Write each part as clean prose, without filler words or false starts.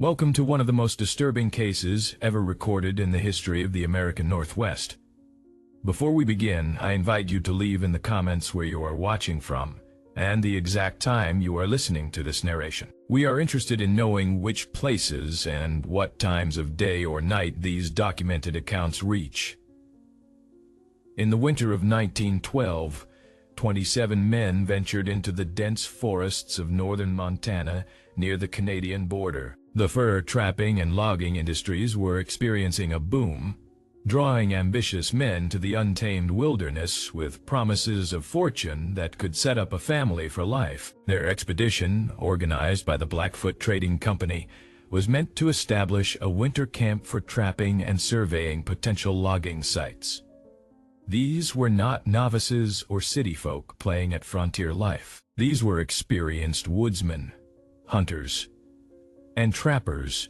Welcome to one of the most disturbing cases ever recorded in the history of the American Northwest. Before we begin, I invite you to leave in the comments where you are watching from and the exact time you are listening to this narration. We are interested in knowing which places and what times of day or night these documented accounts reach. In the winter of 1912, 27 men ventured into the dense forests of northern Montana near the Canadian border. The fur trapping and logging industries were experiencing a boom, drawing ambitious men to the untamed wilderness with promises of fortune that could set up a family for life. Their expedition, organized by the Blackfoot Trading Company, was meant to establish a winter camp for trapping and surveying potential logging sites. These were not novices or city folk playing at frontier life. These were experienced woodsmen, hunters, and trappers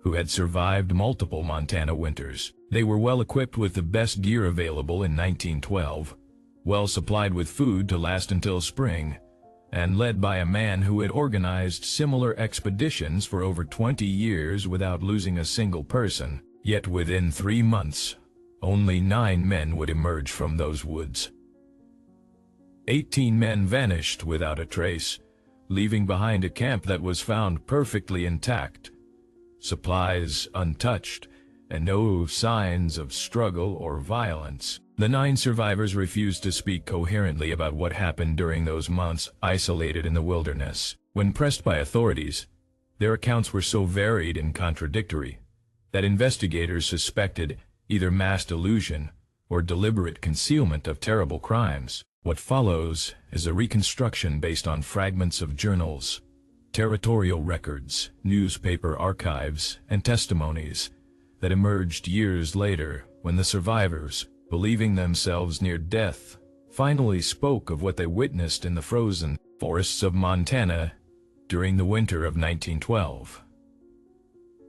who had survived multiple Montana winters. They were well equipped with the best gear available in 1912, well supplied with food to last until spring, and led by a man who had organized similar expeditions for over 20 years without losing a single person. Yet within 3 months, only 9 men would emerge from those woods. 18 men vanished without a trace, leaving behind a camp that was found perfectly intact, supplies untouched, and no signs of struggle or violence. The 9 survivors refused to speak coherently about what happened during those months isolated in the wilderness. When pressed by authorities, their accounts were so varied and contradictory that investigators suspected either mass delusion or deliberate concealment of terrible crimes. What follows is a reconstruction based on fragments of journals, territorial records, newspaper archives, and testimonies that emerged years later when the survivors, believing themselves near death, finally spoke of what they witnessed in the frozen forests of Montana during the winter of 1912.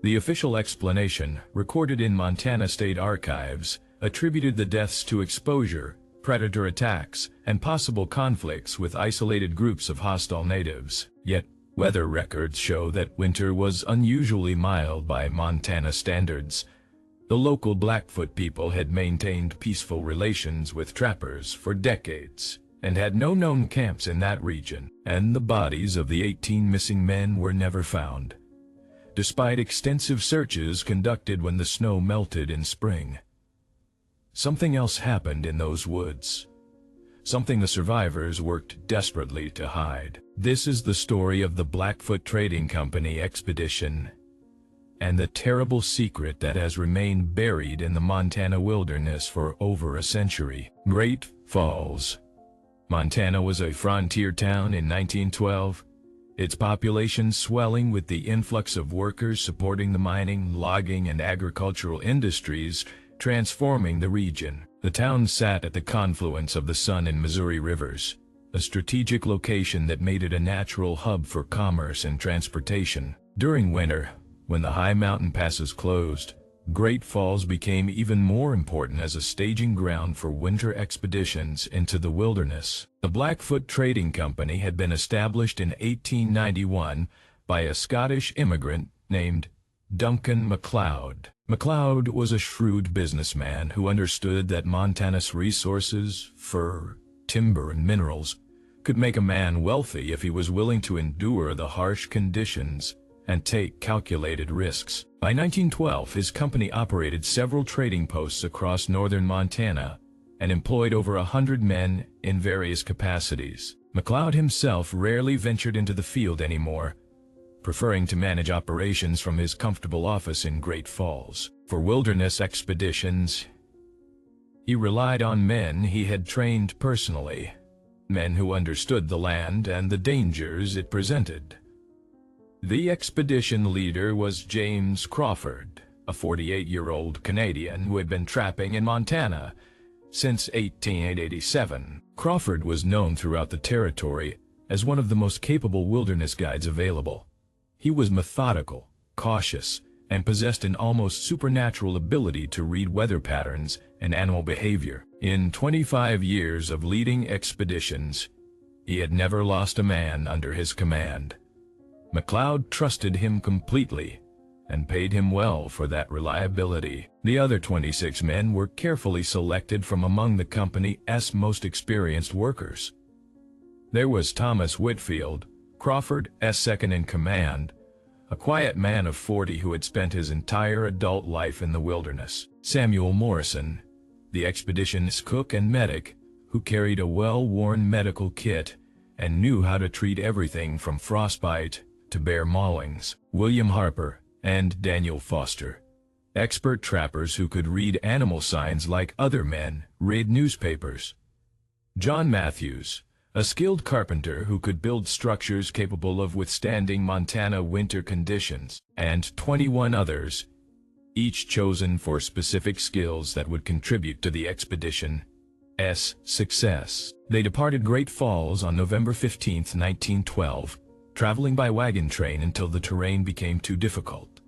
The official explanation, recorded in Montana State Archives, attributed the deaths to exposure, predator attacks, and possible conflicts with isolated groups of hostile natives. Yet, weather records show that winter was unusually mild by Montana standards. The local Blackfoot people had maintained peaceful relations with trappers for decades and had no known camps in that region, and the bodies of the 18 missing men were never found, despite extensive searches conducted when the snow melted in spring. Something else happened in those woods, something the survivors worked desperately to hide. This is the story of the Blackfoot Trading Company expedition and the terrible secret that has remained buried in the Montana wilderness for over a century. Great Falls, Montana was a frontier town in 1912, its population swelling with the influx of workers supporting the mining, logging, and agricultural industries transforming the region. The town sat at the confluence of the Sun and Missouri rivers, a strategic location that made it a natural hub for commerce and transportation. During winter, when the high mountain passes closed, Great Falls became even more important as a staging ground for winter expeditions into the wilderness. The Blackfoot Trading Company had been established in 1891 by a Scottish immigrant named Duncan MacLeod. MacLeod was a shrewd businessman who understood that Montana's resources, fur, timber, and minerals could make a man wealthy if he was willing to endure the harsh conditions and take calculated risks. By 1912, his company operated several trading posts across northern Montana and employed over 100 men in various capacities. MacLeod himself rarely ventured into the field anymore, preferring to manage operations from his comfortable office in Great Falls. For wilderness expeditions, he relied on men he had trained personally, men who understood the land and the dangers it presented. The expedition leader was James Crawford, a 48-year-old Canadian who had been trapping in Montana since 1887. Crawford was known throughout the territory as one of the most capable wilderness guides available. He was methodical, cautious, and possessed an almost supernatural ability to read weather patterns and animal behavior. In 25 years of leading expeditions, he had never lost a man under his command. McLeod trusted him completely and paid him well for that reliability. The other 26 men were carefully selected from among the company's most experienced workers. There was Thomas Whitfield, Crawford's second-in-command, a quiet man of 40 who had spent his entire adult life in the wilderness. Samuel Morrison, the expedition's cook and medic, who carried a well-worn medical kit and knew how to treat everything from frostbite to bear maulings. William Harper and Daniel Foster, expert trappers who could read animal signs like other men read newspapers. John Matthews, a skilled carpenter who could build structures capable of withstanding Montana winter conditions, and 21 others, each chosen for specific skills that would contribute to the expedition's success. They departed Great Falls on November 15, 1912, traveling by wagon train until the terrain became too difficult,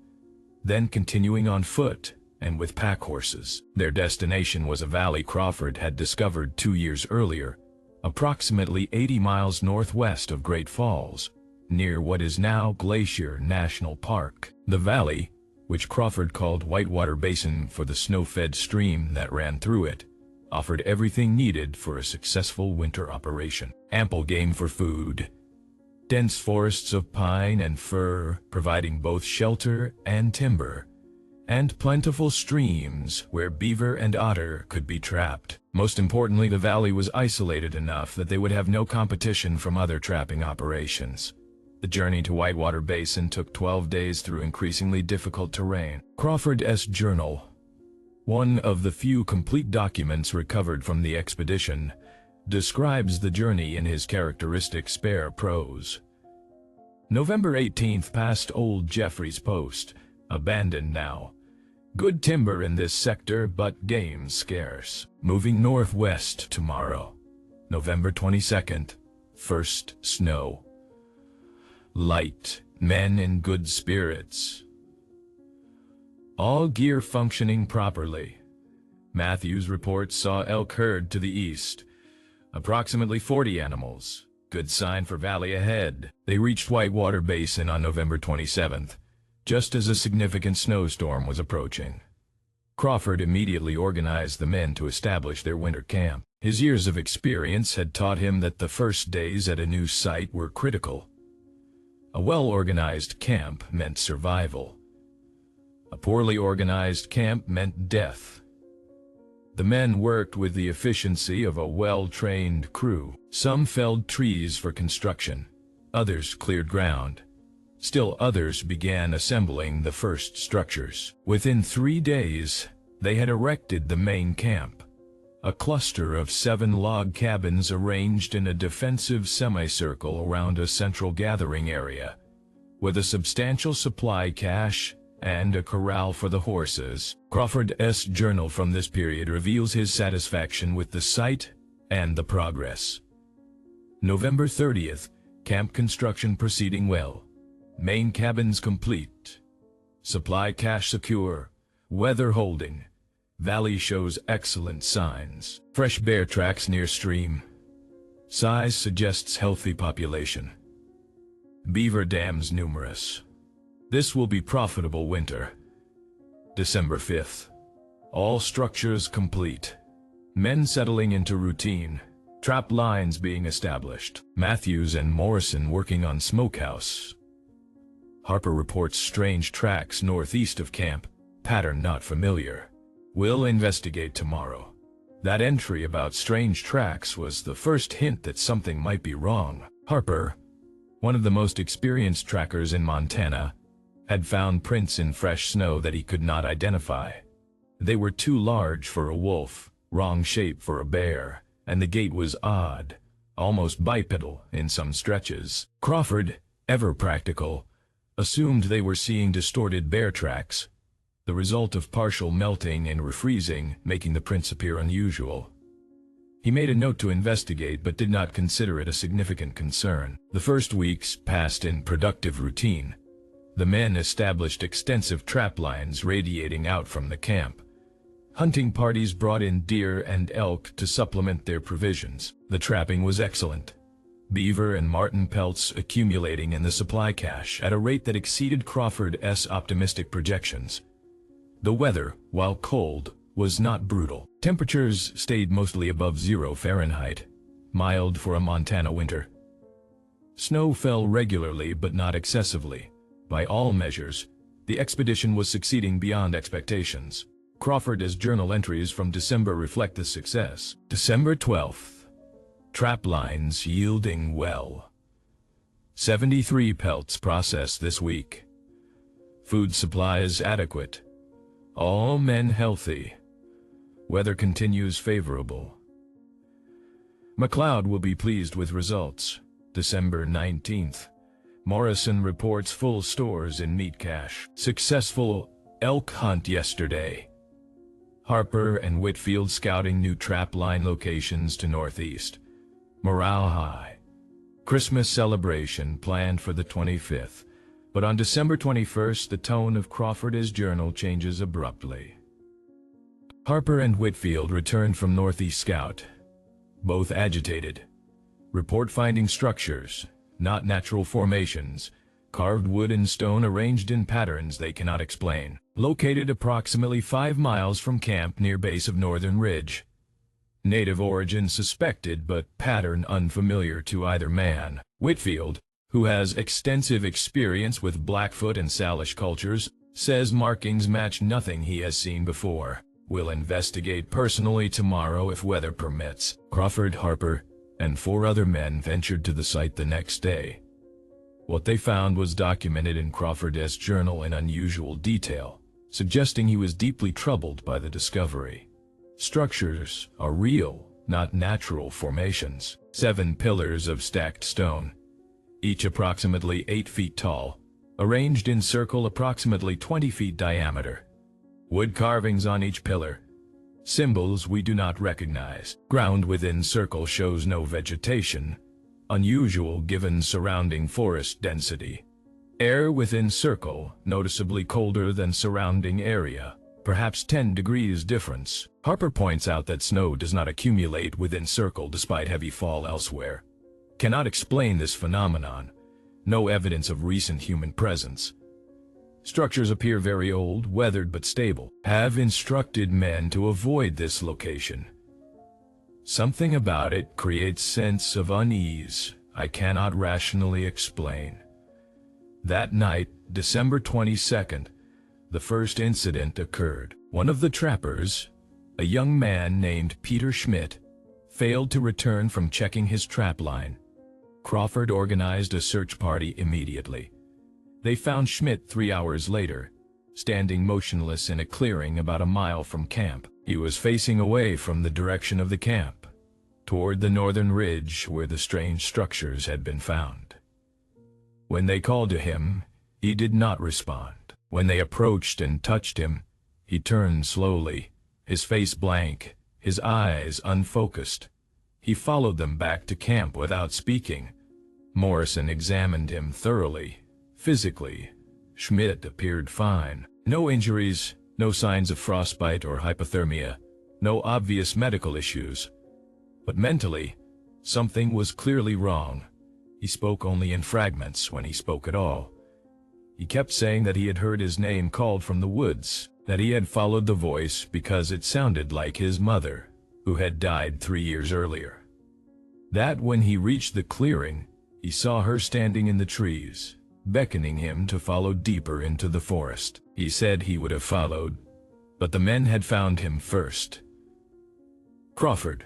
then continuing on foot and with pack horses. Their destination was a valley Crawford had discovered 2 years earlier, approximately 80 miles northwest of Great Falls, near what is now Glacier National Park. The valley, which Crawford called Whitewater Basin for the snow-fed stream that ran through it, offered everything needed for a successful winter operation. Ample game for food, dense forests of pine and fir providing both shelter and timber, and plentiful streams where beaver and otter could be trapped. Most importantly, the valley was isolated enough that they would have no competition from other trapping operations. The journey to Whitewater Basin took 12 days through increasingly difficult terrain. Crawford's journal, one of the few complete documents recovered from the expedition, describes the journey in his characteristic spare prose. November 18th past Old Jeffrey's Post, abandoned now. Good timber in this sector, but game scarce. Moving northwest tomorrow. November 22nd, first snow. Light, men in good spirits. All gear functioning properly. Matthews reports saw elk herd to the east. Approximately 40 animals. Good sign for valley ahead. They reached Whitewater Basin on November 27th, just as a significant snowstorm was approaching. Crawford immediately organized the men to establish their winter camp. His years of experience had taught him that the first days at a new site were critical. A well-organized camp meant survival. A poorly organized camp meant death. The men worked with the efficiency of a well-trained crew. Some felled trees for construction, others cleared ground. Still others began assembling the first structures. Within 3 days, they had erected the main camp, a cluster of 7 log cabins arranged in a defensive semicircle around a central gathering area, with a substantial supply cache and a corral for the horses. Crawford's journal from this period reveals his satisfaction with the site and the progress. November 30th, camp construction proceeding well. Main cabins complete. Supply cache secure. Weather holding. Valley shows excellent signs. Fresh bear tracks near stream. Size suggests healthy population. Beaver dams numerous. This will be profitable winter. December 5th. All structures complete. Men settling into routine. Trap lines being established. Matthews and Morrison working on smokehouse. Harper reports strange tracks northeast of camp. Pattern not familiar. We'll investigate tomorrow. That entry about strange tracks was the first hint that something might be wrong. Harper, one of the most experienced trackers in Montana, had found prints in fresh snow that he could not identify. They were too large for a wolf, wrong shape for a bear, and the gait was odd, almost bipedal in some stretches. Crawford, ever practical, assumed they were seeing distorted bear tracks, the result of partial melting and refreezing making the prints appear unusual. He made a note to investigate but did not consider it a significant concern. The first weeks passed in productive routine. The men established extensive trap lines radiating out from the camp. Hunting parties brought in deer and elk to supplement their provisions. The trapping was excellent. beaver and marten pelts accumulating in the supply cache at a rate that exceeded Crawford's optimistic projections. The weather, while cold, was not brutal. Temperatures stayed mostly above 0 Fahrenheit, mild for a Montana winter. Snow fell regularly but not excessively. By all measures, the expedition was succeeding beyond expectations. Crawford's journal entries from December reflect this success. December 12th. Trap lines yielding well. 73 pelts processed this week. Food supplies adequate. All men healthy. Weather continues favorable. McLeod will be pleased with results. December 19th. Morrison reports full stores in meat cache. Successful elk hunt yesterday. Harper and Whitfield scouting new trap line locations to northeast. Morale high. Christmas celebration planned for the 25th, but on December 21st the tone of Crawford's journal changes abruptly. Harper and Whitfield returned from Northeast Scout, both agitated. Report finding structures, not natural formations, carved wood and stone arranged in patterns they cannot explain, located approximately 5 miles from camp near base of Northern Ridge. Native origin suspected but pattern unfamiliar to either man. Whitfield, who has extensive experience with Blackfoot and Salish cultures, says markings match nothing he has seen before. Will investigate personally tomorrow if weather permits. Crawford, Harper, and 4 other men ventured to the site the next day. What they found was documented in Crawford's journal in unusual detail, suggesting he was deeply troubled by the discovery. Structures are real, not natural formations. 7 pillars of stacked stone, each approximately 8 feet tall, arranged in circle approximately 20 feet diameter. Wood carvings on each pillar. Symbols we do not recognize. Ground within circle shows no vegetation, unusual given surrounding forest density. Air within circle noticeably colder than surrounding area, perhaps 10 degrees difference. Harper points out that snow does not accumulate within circle despite heavy fall elsewhere. Cannot explain this phenomenon. No evidence of recent human presence. Structures appear very old, weathered but stable. Have instructed men to avoid this location. Something about it creates sense of unease I cannot rationally explain. That night, December 22nd, the first incident occurred. One of the trappers, a young man named Peter Shouldnt, failed to return from checking his trap line. Crawford organized a search party immediately. They found Shouldnt 3 hours later, standing motionless in a clearing about a mile from camp. He was facing away from the direction of the camp, toward the northern ridge where the strange structures had been found. When they called to him, he did not respond. When they approached and touched him, he turned slowly, his face blank, his eyes unfocused. He followed them back to camp without speaking. Morrison examined him thoroughly. Physically, Shouldnt appeared fine. No injuries, no signs of frostbite or hypothermia, no obvious medical issues. But mentally, something was clearly wrong. He spoke only in fragments when he spoke at all. He kept saying that he had heard his name called from the woods, that he had followed the voice because it sounded like his mother, who had died 3 years earlier. That when he reached the clearing, he saw her standing in the trees, beckoning him to follow deeper into the forest. He said he would have followed, but the men had found him first. Crawford,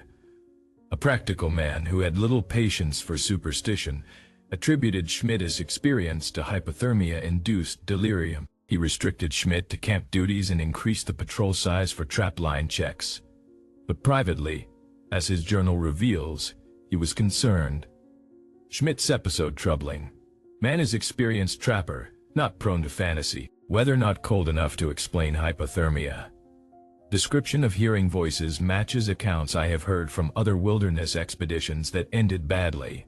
a practical man who had little patience for superstition, attributed Shoundt's experience to hypothermia-induced delirium. He restricted Shouldnt to camp duties and increased the patrol size for trap line checks. But privately, as his journal reveals, he was concerned. Shoundt's episode troubling. Man is experienced trapper, not prone to fantasy. Weather not cold enough to explain hypothermia. Description of hearing voices matches accounts I have heard from other wilderness expeditions that ended badly.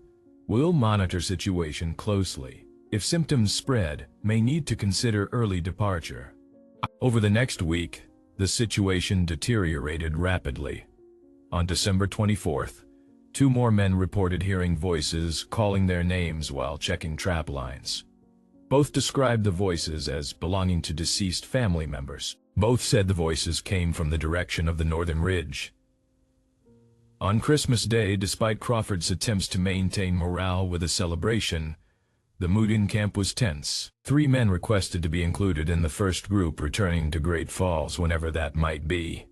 Will monitor situation closely. If symptoms spread, may need to consider early departure. Over the next week, the situation deteriorated rapidly. On December 24th, 2 more men reported hearing voices calling their names while checking trap lines. Both described the voices as belonging to deceased family members. Both said the voices came from the direction of the northern ridge. On Christmas Day, despite Crawford's attempts to maintain morale with a celebration, the mood in camp was tense. 3 men requested to be included in the first group returning to Great Falls whenever that might be.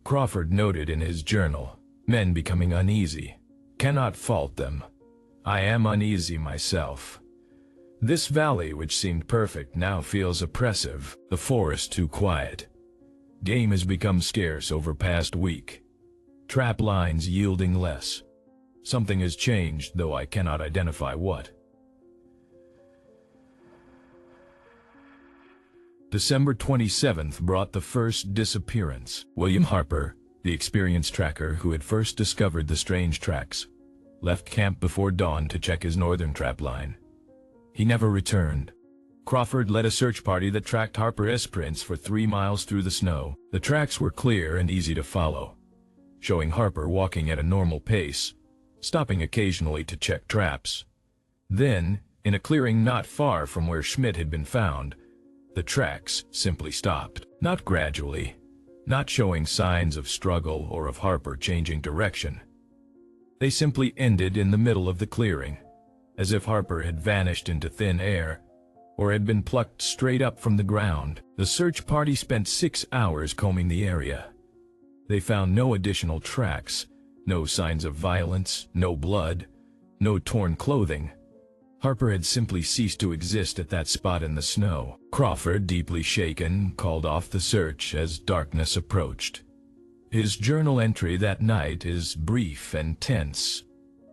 Crawford noted in his journal, "Men becoming uneasy. Cannot fault them. I am uneasy myself. This valley, which seemed perfect, now feels oppressive. The forest too quiet. Game has become scarce over past week. Trap lines yielding less. Something has changed, though I cannot identify what." December 27th brought the first disappearance. William Harper, the experienced tracker who had first discovered the strange tracks, left camp before dawn to check his northern trap line. He never returned. Crawford led a search party that tracked Harper's prints for 3 miles through the snow. The tracks were clear and easy to follow, showing Harper walking at a normal pace, stopping occasionally to check traps. Then, in a clearing not far from where Shouldnt had been found, the tracks simply stopped. Not gradually, not showing signs of struggle or of Harper changing direction. They simply ended in the middle of the clearing, as if Harper had vanished into thin air or had been plucked straight up from the ground. The search party spent 6 hours combing the area. They found no additional tracks, no signs of violence, no blood, no torn clothing. Harper had simply ceased to exist at that spot in the snow. Crawford, deeply shaken, called off the search as darkness approached. His journal entry that night is brief and tense.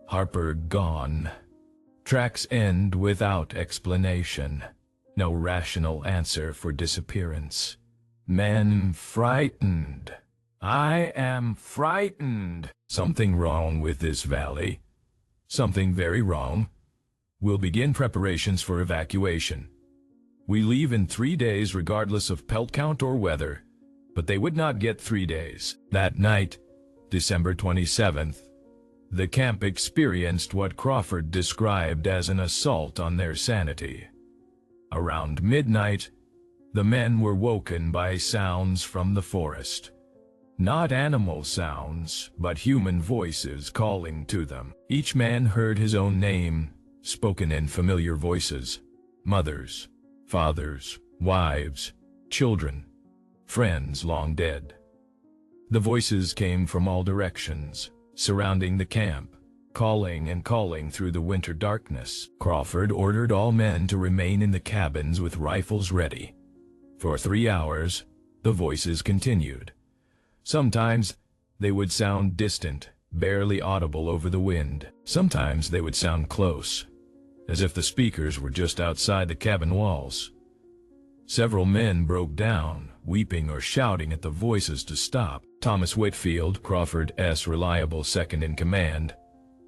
Harper gone. Tracks end without explanation. No rational answer for disappearance. Men frightened. I am frightened. Something wrong with this valley. Something very wrong. We'll begin preparations for evacuation. We leave in 3 days regardless of pelt count or weather, but they would not get 3 days. That night, December 27th, the camp experienced what Crawford described as an assault on their sanity. Around midnight, the men were woken by sounds from the forest. Not animal sounds, but human voices calling to them. Each man heard his own name, spoken in familiar voices. Mothers, fathers, wives, children, friends long dead. The voices came from all directions, surrounding the camp, calling and calling through the winter darkness. Crawford ordered all men to remain in the cabins with rifles ready. For 3 hours, the voices continued. Sometimes they would sound distant, barely audible over the wind. Sometimes they would sound close, as if the speakers were just outside the cabin walls. Several men broke down, weeping or shouting at the voices to stop. Thomas Whitfield, Crawford's reliable second-in-command,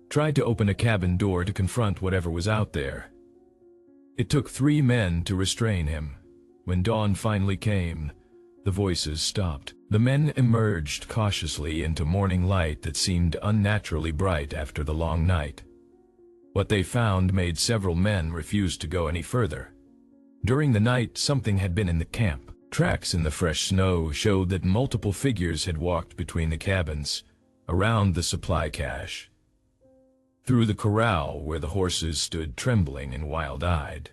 tried to open a cabin door to confront whatever was out there. It took 3 men to restrain him. When dawn finally came, the voices stopped. The men emerged cautiously into morning light that seemed unnaturally bright after the long night. What they found made several men refuse to go any further. During the night, something had been in the camp. Tracks in the fresh snow showed that multiple figures had walked between the cabins, around the supply cache, through the corral where the horses stood trembling and wild-eyed.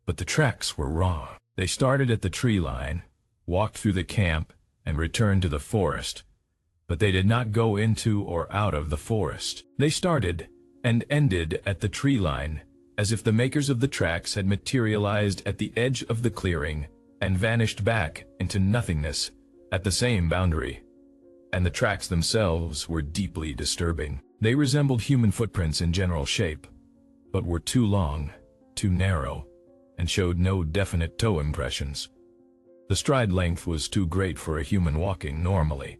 But the tracks were wrong. They started at the tree line, walked through the camp, and returned to the forest. But they did not go into or out of the forest. They started and ended at the tree line, as if the makers of the tracks had materialized at the edge of the clearing and vanished back into nothingness at the same boundary. And the tracks themselves were deeply disturbing. They resembled human footprints in general shape, but were too long, too narrow, and showed no definite toe impressions. The stride length was too great for a human walking normally,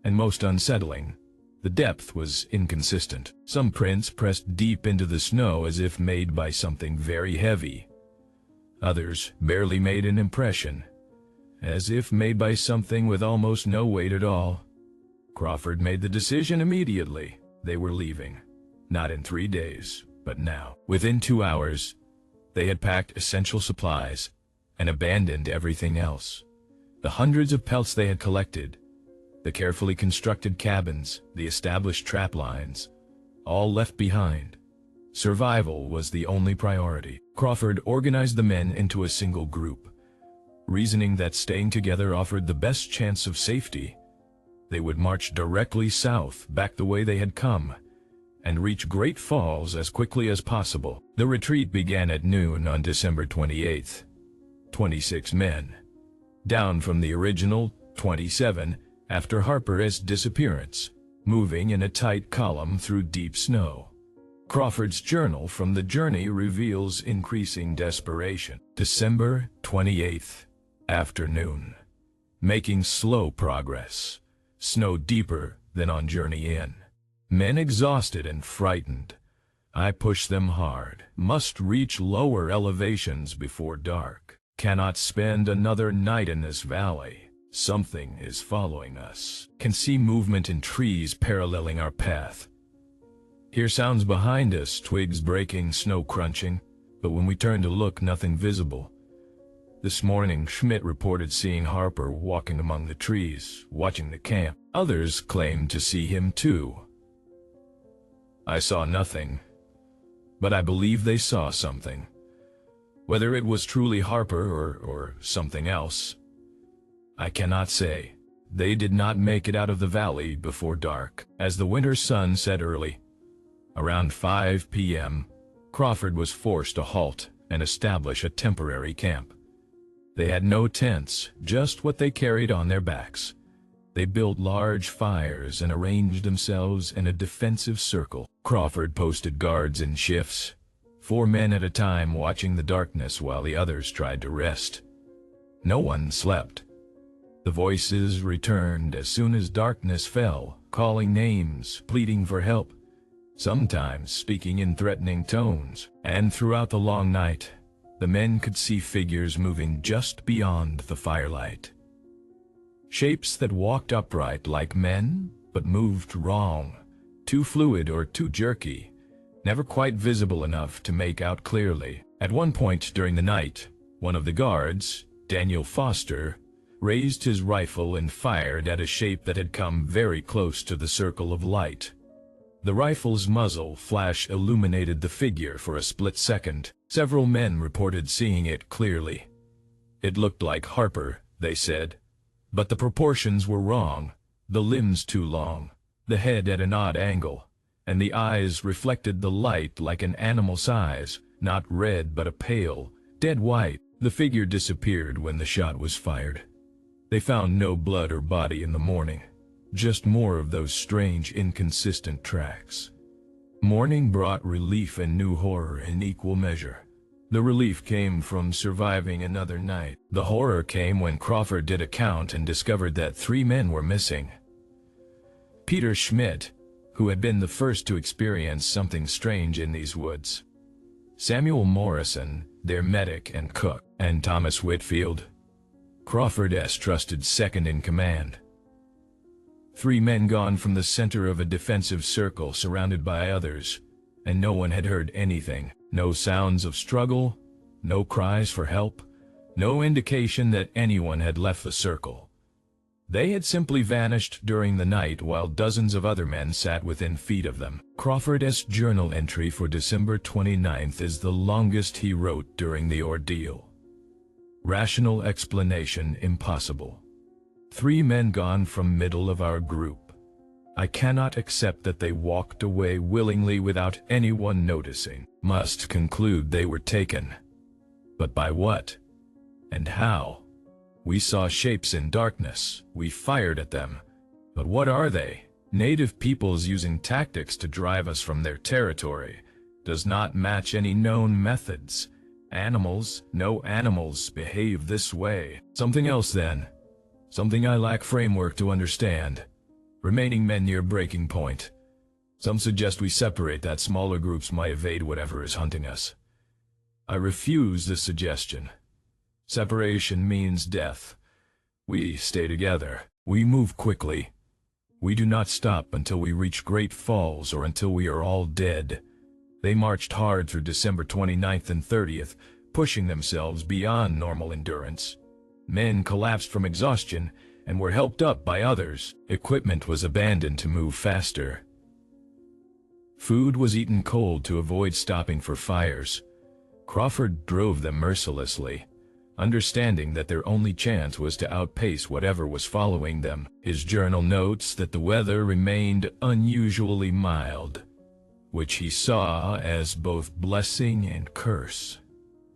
and most unsettling, the depth was inconsistent. Some prints pressed deep into the snow as if made by something very heavy. Others barely made an impression, as if made by something with almost no weight at all. Crawford made the decision immediately. They were leaving. Not in 3 days, but now. Within 2 hours, they had packed essential supplies and abandoned everything else. The hundreds of pelts they had collected, the carefully constructed cabins, the established trap lines, all left behind. Survival was the only priority. Crawford organized the men into a single group, reasoning that staying together offered the best chance of safety. They would march directly south, back the way they had come, and reach Great Falls as quickly as possible. The retreat began at noon on December 28th. 26 men, down from the original 27 after Harper's disappearance, moving in a tight column through deep snow. Crawford's journal from the journey reveals increasing desperation. December 28th, afternoon. Making slow progress. Snow deeper than on journey in. Men exhausted and frightened. I push them hard. Must reach lower elevations before dark. Cannot spend another night in this valley. Something is following us. Can see movement in trees paralleling our path. Hear sounds behind us, twigs breaking, snow crunching, but when we turn to look, nothing visible. This morning, Schmidt reported seeing Harper walking among the trees, watching the camp. Others claimed to see him too. I saw nothing, but I believe they saw something. Whether it was truly Harper or something else, I cannot say. They did not make it out of the valley before dark. As the winter sun set early, around 5 p.m., Crawford was forced to halt and establish a temporary camp. They had no tents, just what they carried on their backs. They built large fires and arranged themselves in a defensive circle. Crawford posted guards in shifts, 4 men at a time watching the darkness while the others tried to rest. No one slept. The voices returned as soon as darkness fell, calling names, pleading for help, sometimes speaking in threatening tones. And throughout the long night, the men could see figures moving just beyond the firelight. Shapes that walked upright like men, but moved wrong, too fluid or too jerky, never quite visible enough to make out clearly. At one point during the night, one of the guards, Daniel Foster, raised his rifle and fired at a shape that had come very close to the circle of light. The rifle's muzzle flash illuminated the figure for a split second. Several men reported seeing it clearly. It looked like Harper, they said, but the proportions were wrong, the limbs too long, the head at an odd angle, and the eyes reflected the light like an animal size, not red but a pale, dead white. The figure disappeared when the shot was fired. They found no blood or body in the morning, just more of those strange, inconsistent tracks. Morning brought relief and new horror in equal measure. The relief came from surviving another night. The horror came when Crawford did a count and discovered that 3 men were missing. Peter Schmidt, who had been the first to experience something strange in these woods. Samuel Morrison, their medic and cook, and Thomas Whitfield, Crawford's trusted second in command. 3 men gone from the center of a defensive circle surrounded by others, and no one had heard anything. No sounds of struggle, no cries for help, no indication that anyone had left the circle. They had simply vanished during the night while dozens of other men sat within feet of them. Crawford's journal entry for December 29th is the longest he wrote during the ordeal. Rational explanation impossible. 3 men gone from middle of our group. I cannot accept that they walked away willingly without anyone noticing. Must conclude they were taken. But by what? And how? We saw shapes in darkness. We fired at them. But what are they? Native peoples using tactics to drive us from their territory. Does not match any known methods. Animals, no animals behave this way. Something else then. Something I lack framework to understand. Remaining men near breaking point. Some suggest we separate that smaller groups might evade whatever is hunting us. I refuse this suggestion. Separation means death. We stay together. We move quickly. We do not stop until we reach Great Falls or until we are all dead. They marched hard through December 29th and 30th, pushing themselves beyond normal endurance. Men collapsed from exhaustion and were helped up by others. Equipment was abandoned to move faster. Food was eaten cold to avoid stopping for fires. Crawford drove them mercilessly, understanding that their only chance was to outpace whatever was following them. His journal notes that the weather remained unusually mild, which he saw as both blessing and curse.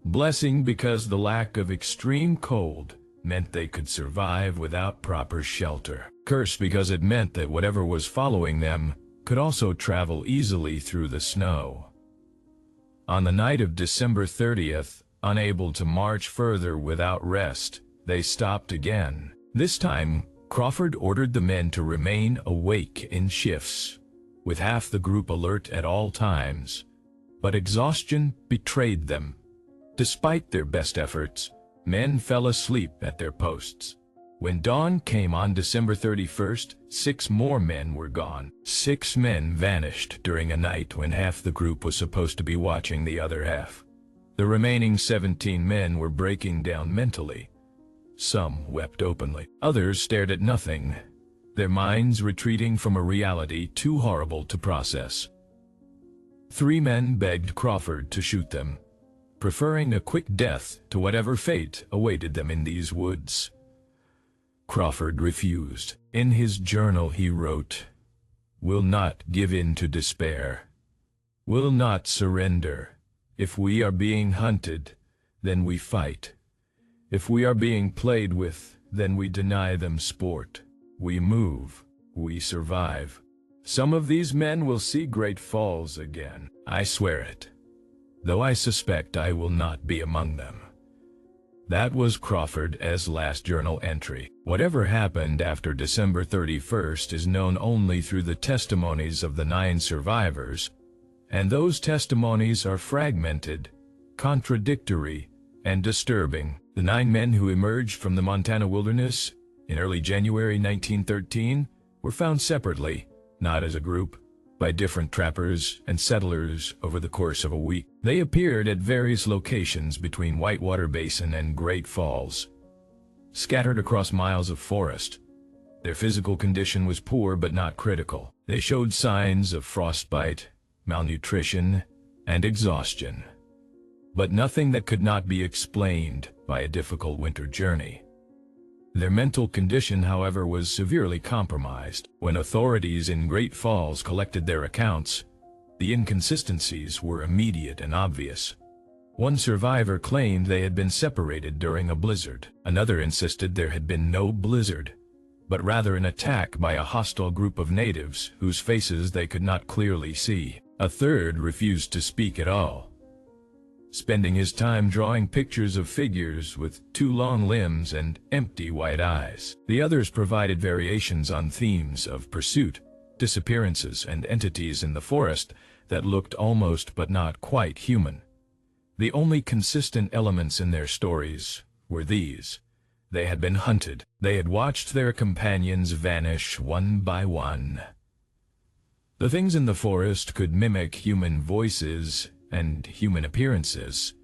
Blessing because the lack of extreme cold meant they could survive without proper shelter. Curse because it meant that whatever was following them could also travel easily through the snow. On the night of December 30th, unable to march further without rest, they stopped again. This time, Crawford ordered the men to remain awake in shifts, with half the group alert at all times. But exhaustion betrayed them. Despite their best efforts, men fell asleep at their posts. When dawn came on December 31st, 6 more men were gone. 6 men vanished during a night when half the group was supposed to be watching the other half. The remaining 17 men were breaking down mentally. Some wept openly. Others stared at nothing, their minds retreating from a reality too horrible to process. 3 men begged Crawford to shoot them, preferring a quick death to whatever fate awaited them in these woods. Crawford refused. In his journal he wrote, "Will not give in to despair. Will not surrender. If we are being hunted, then we fight. If we are being played with, then we deny them sport. We move. We survive. Some of these men will see Great Falls again. I swear it. Though I suspect I will not be among them." That was Crawford's last journal entry. Whatever happened after December 31st is known only through the testimonies of the 9 survivors, and those testimonies are fragmented, contradictory, and disturbing. The 9 men who emerged from the Montana wilderness in early January 1913 were found separately, not as a group, by different trappers and settlers over the course of a week. They appeared at various locations between Whitewater Basin and Great Falls, scattered across miles of forest. Their physical condition was poor but not critical. They showed signs of frostbite, malnutrition, and exhaustion, but nothing that could not be explained by a difficult winter journey. Their mental condition, however, was severely compromised. When authorities in Great Falls collected their accounts, the inconsistencies were immediate and obvious. One survivor claimed they had been separated during a blizzard. Another insisted there had been no blizzard, but rather an attack by a hostile group of natives whose faces they could not clearly see. A third refused to speak at all, spending his time drawing pictures of figures with 2 long limbs and empty white eyes. The others provided variations on themes of pursuit, disappearances, and entities in the forest that looked almost but not quite human. The only consistent elements in their stories were these: they had been hunted. They had watched their companions vanish one by one. The things in the forest could mimic human voices and human appearances,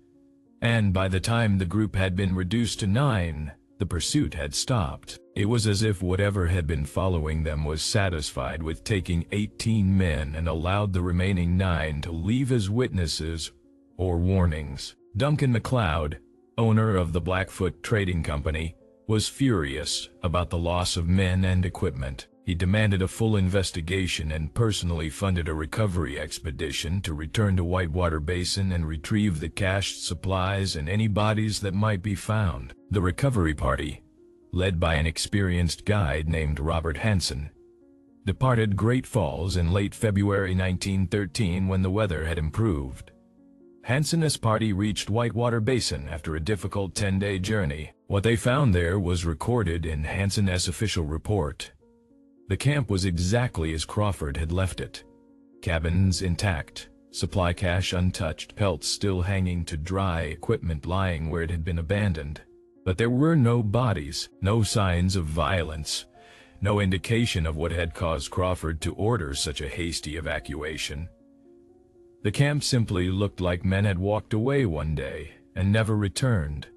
and by the time the group had been reduced to 9, the pursuit had stopped. It was as if whatever had been following them was satisfied with taking 18 men and allowed the remaining 9 to leave as witnesses or warnings. Duncan MacLeod, owner of the Blackfoot Trading Company, was furious about the loss of men and equipment. He demanded a full investigation and personally funded a recovery expedition to return to Whitewater Basin and retrieve the cached supplies and any bodies that might be found. The recovery party, led by an experienced guide named Robert Hansen, departed Great Falls in late February 1913 when the weather had improved. Hansen's party reached Whitewater Basin after a difficult 10-day journey. What they found there was recorded in Hansen's official report. The camp was exactly as Crawford had left it. Cabins intact, supply cache untouched, pelts still hanging to dry, equipment lying where it had been abandoned. But there were no bodies, no signs of violence, No indication of what had caused Crawford to order such a hasty evacuation. The camp simply looked like men had walked away one day and never returned.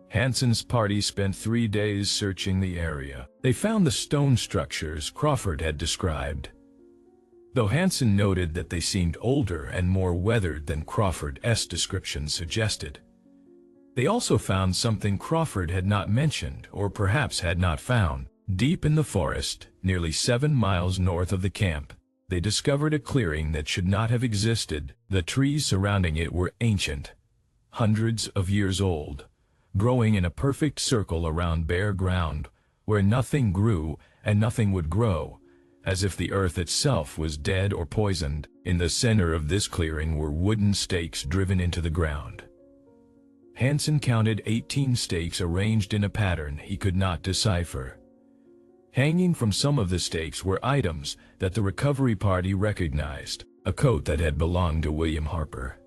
Hansen's party spent 3 days searching the area. They found the stone structures Crawford had described, though Hansen noted that they seemed older and more weathered than Crawford's description suggested. They also found something Crawford had not mentioned, or perhaps had not found. Deep in the forest, nearly 7 miles north of the camp, they discovered a clearing that should not have existed. The trees surrounding it were ancient, hundreds of years old, growing in a perfect circle around bare ground, where nothing grew and nothing would grow, as if the earth itself was dead or poisoned. In the center of this clearing were wooden stakes driven into the ground. Hansen counted 18 stakes arranged in a pattern he could not decipher. Hanging from some of the stakes were items that the recovery party recognized: a coat that had belonged to William Harper,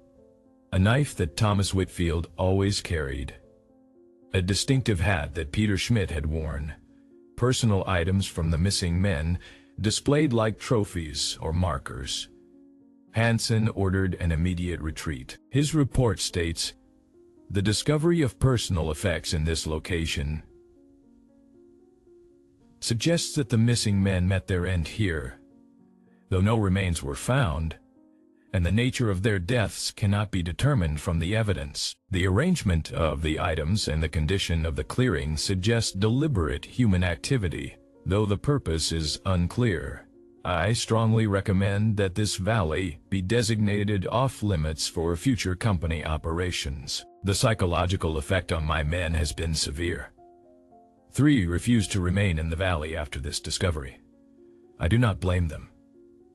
a knife that Thomas Whitfield always carried, a distinctive hat that Peter Schmidt had worn, personal items from the missing men displayed like trophies or markers. Hansen ordered an immediate retreat. His report states, "The discovery of personal effects in this location suggests that the missing men met their end here, though no remains were found, and the nature of their deaths cannot be determined from the evidence. The arrangement of the items and the condition of the clearing suggest deliberate human activity, though the purpose is unclear. I strongly recommend that this valley be designated off-limits for future company operations. The psychological effect on my men has been severe. 3 refused to remain in the valley after this discovery. I do not blame them.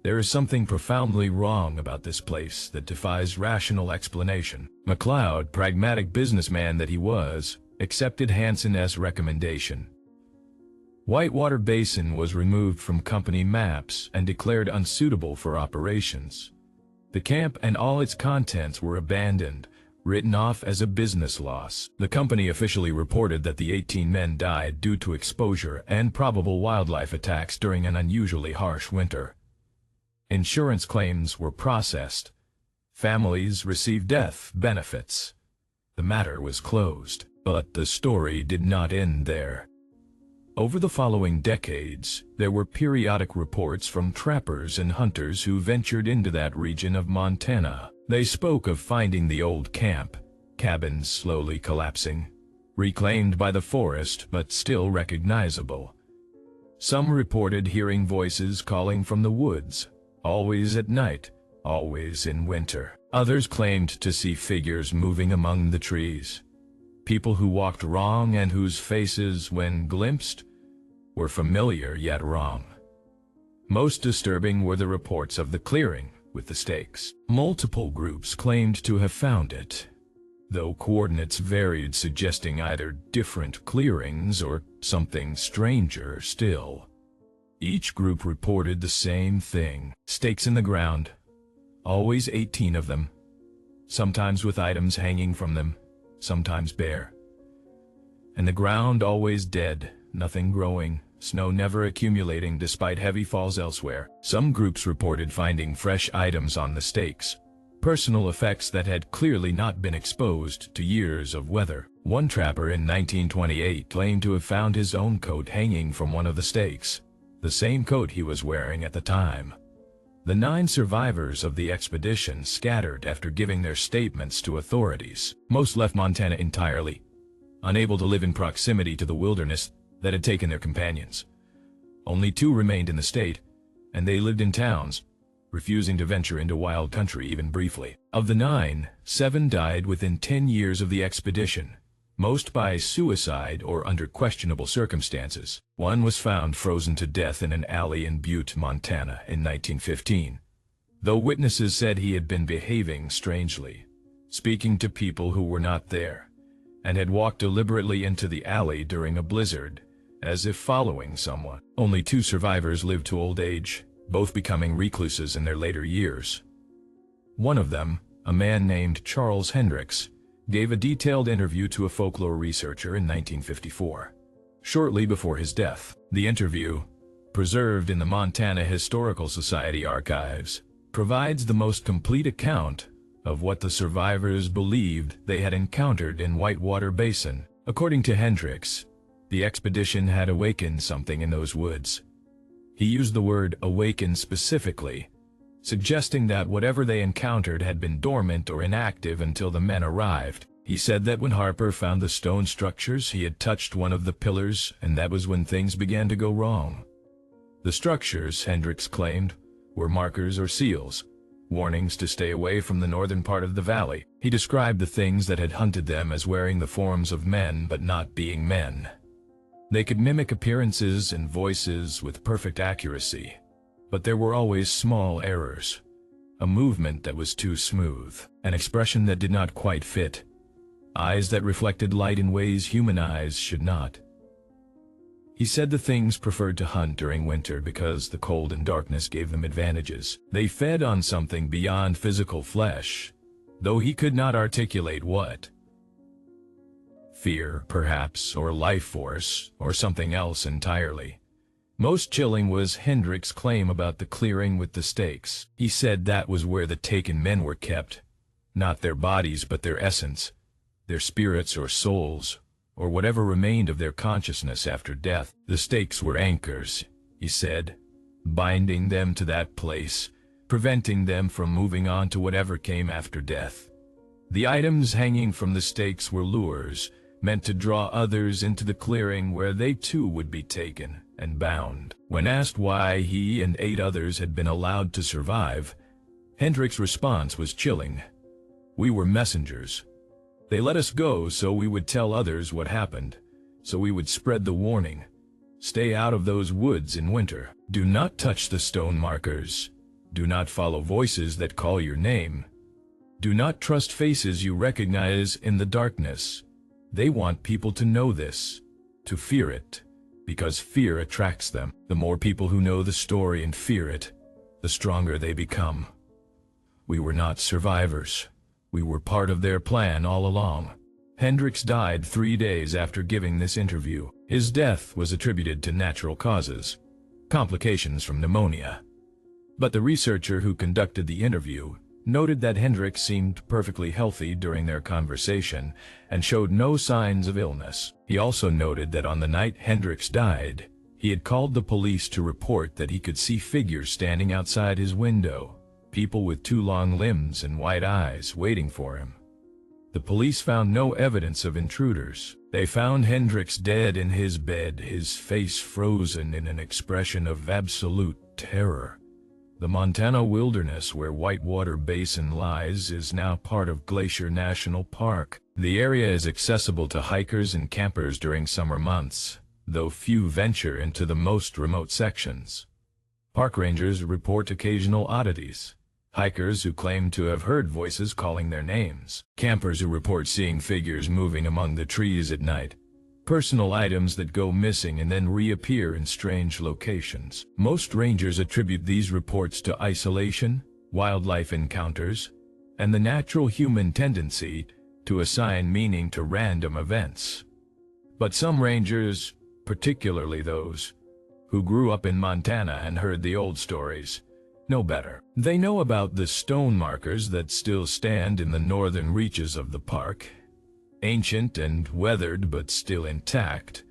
There is something profoundly wrong about this place that defies rational explanation." MacLeod, pragmatic businessman that he was, accepted Hansen's recommendation. Whitewater Basin was removed from company maps and declared unsuitable for operations. The camp and all its contents were abandoned, written off as a business loss. The company officially reported that the 18 men died due to exposure and probable wildlife attacks during an unusually harsh winter. Insurance claims were processed. Families received death benefits. The matter was closed, but the story did not end there. Over the following decades, there were periodic reports from trappers and hunters who ventured into that region of Montana. They spoke of finding the old camp, cabins slowly collapsing, reclaimed by the forest but still recognizable. Some reported hearing voices calling from the woods, always at night, always in winter. Others claimed to see figures moving among the trees. People who walked wrong and whose faces, when glimpsed, were familiar yet wrong. Most disturbing were the reports of the clearing with the stakes. Multiple groups claimed to have found it, though coordinates varied, suggesting either different clearings or something stranger still. Each group reported the same thing: stakes in the ground, always 18 of them, sometimes with items hanging from them, sometimes bare. And the ground always dead, nothing growing, snow never accumulating despite heavy falls elsewhere. Some groups reported finding fresh items on the stakes, personal effects that had clearly not been exposed to years of weather. One trapper in 1928 claimed to have found his own coat hanging from one of the stakes, the same coat he was wearing at the time. The 9 survivors of the expedition scattered after giving their statements to authorities. Most left Montana entirely, unable to live in proximity to the wilderness that had taken their companions. Only 2 remained in the state, and they lived in towns, refusing to venture into wild country even briefly. Of the 9, 7 died within 10 years of the expedition, most by suicide or under questionable circumstances. One was found frozen to death in an alley in Butte, Montana in 1915, though witnesses said he had been behaving strangely, speaking to people who were not there, and had walked deliberately into the alley during a blizzard, as if following someone. Only 2 survivors lived to old age, both becoming recluses in their later years. One of them, a man named Charles Hendricks, gave a detailed interview to a folklore researcher in 1954. Shortly before his death, the interview, preserved in the Montana Historical Society archives, provides the most complete account of what the survivors believed they had encountered in Whitewater Basin. According to Hendricks, the expedition had awakened something in those woods. He used the word awaken specifically, suggesting that whatever they encountered had been dormant or inactive until the men arrived. He said that when Harper found the stone structures, he had touched one of the pillars, and that was when things began to go wrong. The structures, Hendricks claimed, were markers or seals, warnings to stay away from the northern part of the valley. He described the things that had hunted them as wearing the forms of men but not being men. They could mimic appearances and voices with perfect accuracy, but there were always small errors. A movement that was too smooth, an expression that did not quite fit, eyes that reflected light in ways human eyes should not. He said the things preferred to hunt during winter because the cold and darkness gave them advantages. They fed on something beyond physical flesh, though he could not articulate what. Fear, perhaps, or life force, or something else entirely. Most chilling was Hendricks' claim about the clearing with the stakes. He said that was where the taken men were kept, not their bodies but their essence, their spirits or souls, or whatever remained of their consciousness after death. The stakes were anchors, he said, binding them to that place, preventing them from moving on to whatever came after death. The items hanging from the stakes were lures, meant to draw others into the clearing where they too would be taken and bound. When asked why he and 8 others had been allowed to survive, Hendricks' response was chilling. "We were messengers. They let us go so we would tell others what happened, so we would spread the warning. Stay out of those woods in winter. Do not touch the stone markers. Do not follow voices that call your name. Do not trust faces you recognize in the darkness. They want people to know this, to fear it, because fear attracts them. The more people who know the story and fear it, the stronger they become. We were not survivors. We were part of their plan all along." Hendricks died 3 days after giving this interview. His death was attributed to natural causes, complications from pneumonia. But the researcher who conducted the interview noted that Hendricks seemed perfectly healthy during their conversation and showed no signs of illness. He also noted that on the night Hendricks died, he had called the police to report that he could see figures standing outside his window, people with 2 long limbs and white eyes waiting for him. The police found no evidence of intruders. They found Hendricks dead in his bed, his face frozen in an expression of absolute terror. The Montana wilderness where Whitewater Basin lies is now part of Glacier National Park. The area is accessible to hikers and campers during summer months, though few venture into the most remote sections. Park rangers report occasional oddities. Hikers who claim to have heard voices calling their names. Campers who report seeing figures moving among the trees at night. Personal items that go missing and then reappear in strange locations. Most rangers attribute these reports to isolation, wildlife encounters, and the natural human tendency to assign meaning to random events. But some rangers, particularly those who grew up in Montana and heard the old stories, know better. They know about the stone markers that still stand in the northern reaches of the park, ancient and weathered but still intact.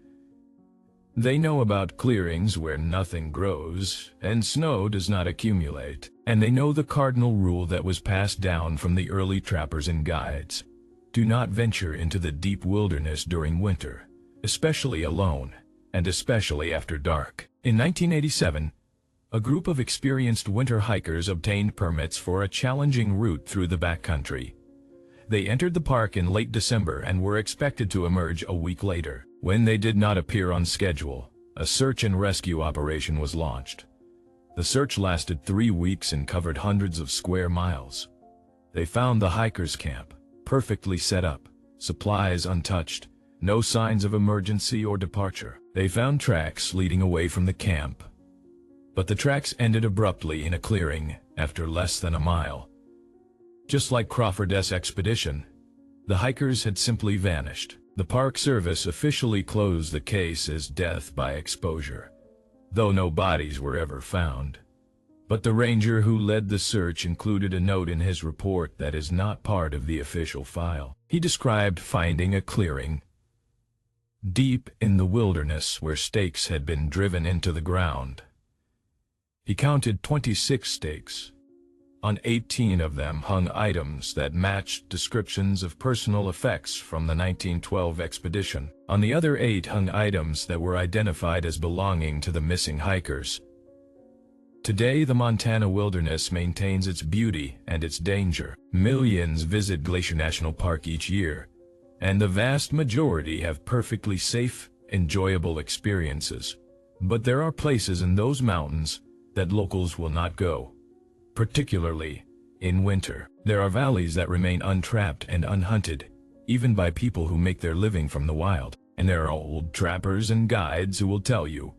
They know about clearings where nothing grows and snow does not accumulate, and they know the cardinal rule that was passed down from the early trappers and guides. Do not venture into the deep wilderness during winter, especially alone, and especially after dark. In 1987, a group of experienced winter hikers obtained permits for a challenging route through the backcountry. They entered the park in late December and were expected to emerge a week later. When they did not appear on schedule, a search and rescue operation was launched. The search lasted 3 weeks and covered hundreds of square miles. They found the hikers' camp, perfectly set up, supplies untouched, no signs of emergency or departure. They found tracks leading away from the camp, but the tracks ended abruptly in a clearing after less than a mile. Just like Crawford's expedition, the hikers had simply vanished. The Park Service officially closed the case as death by exposure. though no bodies were ever found. But the ranger who led the search included a note in his report that is not part of the official file. He described finding a clearing deep in the wilderness where stakes had been driven into the ground. He counted 26 stakes. On 18 of them hung items that matched descriptions of personal effects from the 1912 expedition. On the other 8 hung items that were identified as belonging to the missing hikers. Today, the Montana wilderness maintains its beauty and its danger. Millions visit Glacier National Park each year, and the vast majority have perfectly safe, enjoyable experiences. But there are places in those mountains that locals will not go, particularly in winter. There are valleys that remain untrapped and unhunted, even by people who make their living from the wild. And there are old trappers and guides who will tell you,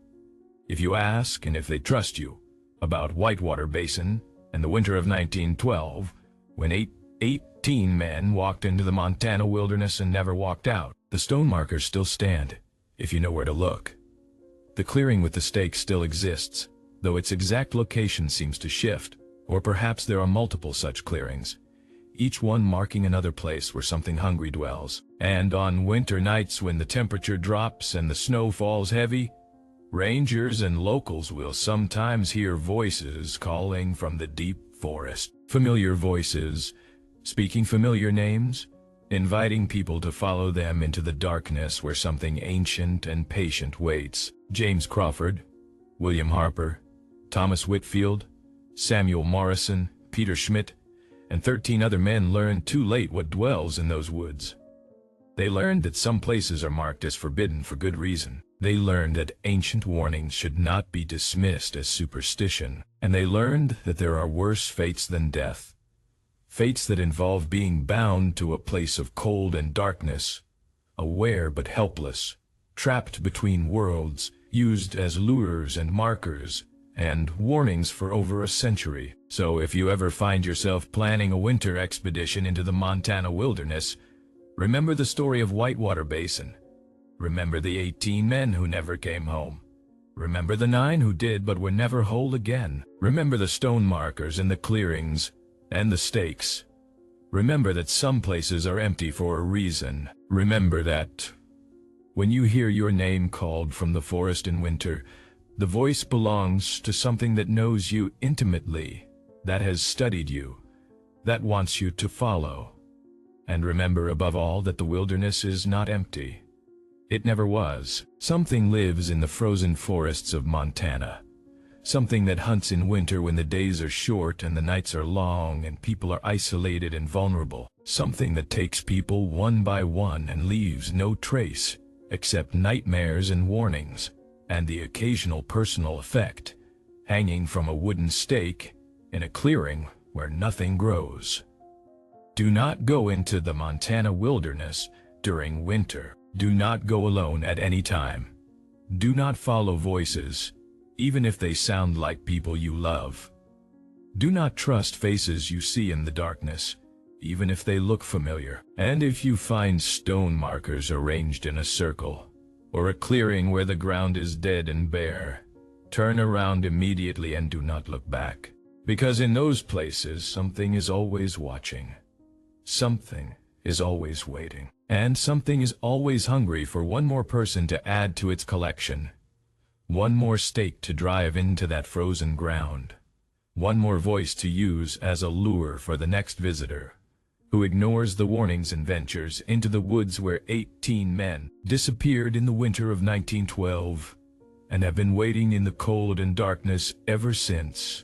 if you ask and if they trust you, about Whitewater Basin and the winter of 1912, when 18 men walked into the Montana wilderness and never walked out. The stone markers still stand, if you know where to look. The clearing with the stakes still exists, though its exact location seems to shift, or perhaps there are multiple such clearings, each one marking another place where something hungry dwells. And on winter nights when the temperature drops and the snow falls heavy, rangers and locals will sometimes hear voices calling from the deep forest. Familiar voices, speaking familiar names, inviting people to follow them into the darkness where something ancient and patient waits. James Crawford, William Harper, Thomas Whitfield, Samuel Morrison, Peter Schmidt, and 13 other men learned too late what dwells in those woods. They learned that some places are marked as forbidden for good reason. They learned that ancient warnings should not be dismissed as superstition. And they learned that there are worse fates than death. Fates that involve being bound to a place of cold and darkness, aware but helpless, trapped between worlds, used as lures and markers and warnings for over a century. So if you ever find yourself planning a winter expedition into the Montana wilderness, remember the story of Whitewater Basin. Remember the 18 men who never came home. Remember the 9 who did but were never whole again. Remember the stone markers in the clearings and the stakes. Remember that some places are empty for a reason. Remember that when you hear your name called from the forest in winter, the voice belongs to something that knows you intimately, that has studied you, that wants you to follow. And remember above all that the wilderness is not empty. It never was. Something lives in the frozen forests of Montana. Something that hunts in winter when the days are short and the nights are long and people are isolated and vulnerable. Something that takes people one by one and leaves no trace except nightmares and warnings, and the occasional personal effect, hanging from a wooden stake in a clearing where nothing grows. Do not go into the Montana wilderness during winter. Do not go alone at any time. Do not follow voices, even if they sound like people you love. Do not trust faces you see in the darkness, even if they look familiar. And if you find stone markers arranged in a circle, or a clearing where the ground is dead and bare, turn around immediately and do not look back. Because in those places, something is always watching. Something is always waiting. And something is always hungry for one more person to add to its collection. One more stake to drive into that frozen ground. One more voice to use as a lure for the next visitor, who ignores the warnings and ventures into the woods where 18 men disappeared in the winter of 1912 and have been waiting in the cold and darkness ever since.